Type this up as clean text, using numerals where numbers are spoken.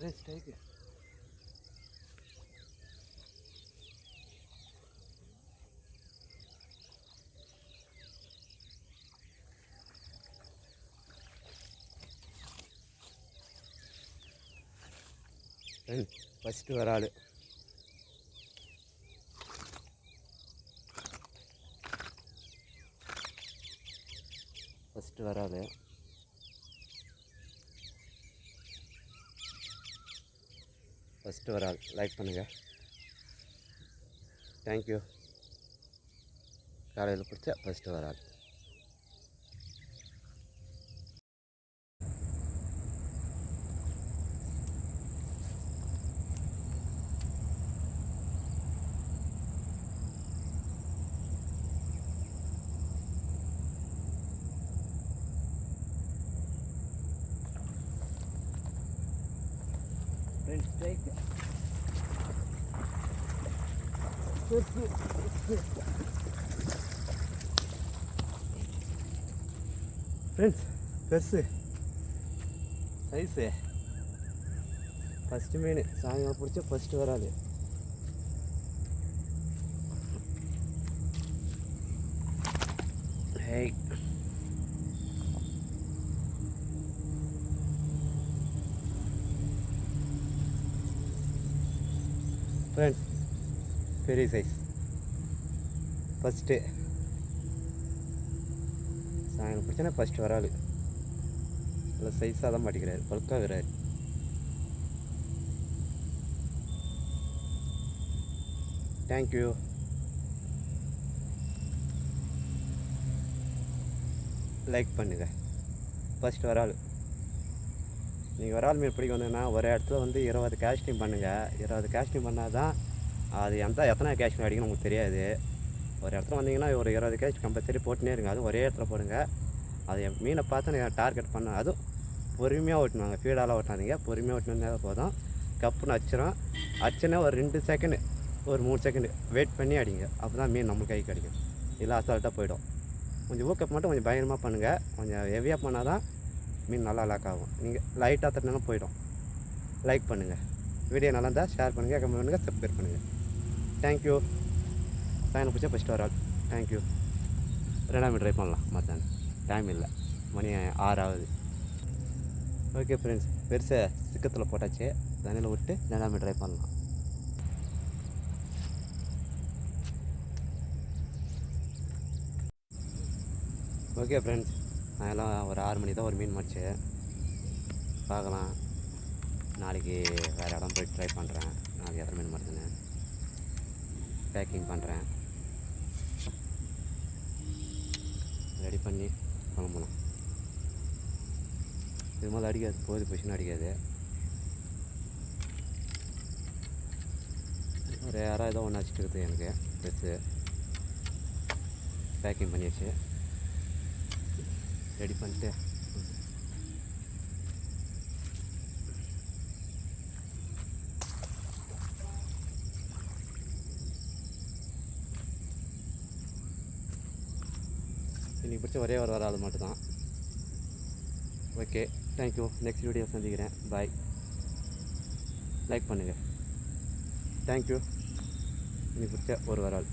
Strike first வர ஆள் first வராது. ஃபஸ்ட்டு வராது லைக் பண்ணுங்கள். தேங்க்யூ. காலையில் பிடிச்சா ஃபஸ்ட்டு வராது. ஸ்ட்ரைக் ஃப்ரெண்ட்ஸ் பெருசு சைஸு ஃபஸ்ட்டு மீன் சாயங்காலம் பிடிச்சா ஃபஸ்ட்டு வராது. ஹேய் ஃப்ரெண்ட்ஸ் பெரிய சைஸ் ஃபஸ்ட்டு சாயங்காலம் பிடிச்சனா ஃபஸ்ட்டு வராது. இல்லை சைஸாக தான் மாட்டிக்கிறாரு, பல்காக வராரு. தேங்க்யூ. லைக் பண்ணுங்கள். ஃபஸ்ட்டு வரால் நீங்கள் வரால் மீன் பிடிக்க வந்தீங்கன்னா ஒரு இடத்துல வந்து 20 கேஸ்டிங் பண்ணுங்கள். 20 கேஸ்டிங் பண்ணால் தான் அது எத்தனை கேஸ்டிங் அடிக்கணும் உங்களுக்கு தெரியாது. ஒரு இடத்துல வந்தீங்கன்னா ஒரு 20 கேஸ்ட் கம்பல்சரி போட்டுனே இருங்க. அதுவும் ஒரே இடத்துல போடுங்க. அது மீனை பார்த்து நீங்கள் டார்கெட் பண்ண, அதுவும் பொறுமையாக ஓட்டணுவாங்க. ஃபீடாலாம் ஓட்டாதீங்க, பொறுமையாக ஓட்டினா போதும். கப்புன்னு அடிச்சோன்னே ஒரு 2 செகண்டு ஒரு 3 செகண்டு வெயிட் பண்ணி அடிங்க. அப்போ தான் மீன் நம்ம கைக்கு அடிக்கும். இல்லை அசால்ட்டாக போய்டும். கொஞ்சம் ஊக்கப் மட்டும் கொஞ்சம் பயங்கரமாக பண்ணுங்கள். கொஞ்சம் ஹெவியாக பண்ணால் தான் மீன் நல்லா லாக் ஆகும். நீங்கள் லைட்டாக தட்டினாலும் போய்டும். லைக் பண்ணுங்கள். வீடியோ நல்லா இருந்தால் ஷேர் பண்ணுங்கள், கமெண்ட் பண்ணுங்கள், சப்ஸ்கிரைப் பண்ணுங்கள். தேங்க்யூ. சாயங்காலம் பிடிச்சா ஃபஸ்ட்டு வராது. தேங்க்யூ. 2ஆம் ட்ரை பண்ணலாம். மற்ற டைம் இல்லை, மணி 6 ஆகுது. ஓகே ஃப்ரெண்ட்ஸ், பெருசாக சிக்கத்தில் போட்டாச்சு. தண்ணியில் விட்டு 2ஆம் ட்ரை பண்ணலாம். ஓகே ஃப்ரெண்ட்ஸ், நான் எல்லாம் ஒரு 6 மணி தான் ஒரு மீன் மாடிச்சு. பார்க்கலாம். நாளைக்கு வேறு இடம் போய் ட்ரை பண்ணுறேன். நாளைக்கு எத்தனை மீன் மாட்டுதுன்னு பேக்கிங் பண்ணுறேன். ரெடி பண்ணி கிளம்பலாம். இது மாதிரி அடிக்காது, போகுது பொசிஷன் அடிக்காது. ஒரு யாராவது ஏதோ ஒன்று அடிச்சுட்டு இருக்குது எனக்கு. ட்ரெஸ்ஸு பேக்கிங் பண்ணியாச்சு. ரெடி பண்ணிட்டு இன்றைக்கி பிடிச்ச ஒரே ஒரு ஆள் மட்டும்தான். Okay, thank you. நெக்ஸ்ட் வீடியோ சந்திக்கிறேன். பாய். லைக் பண்ணுங்கள். தேங்க்யூ. இன்றைக்கி பிடிச்ச ஒரு ஆள்.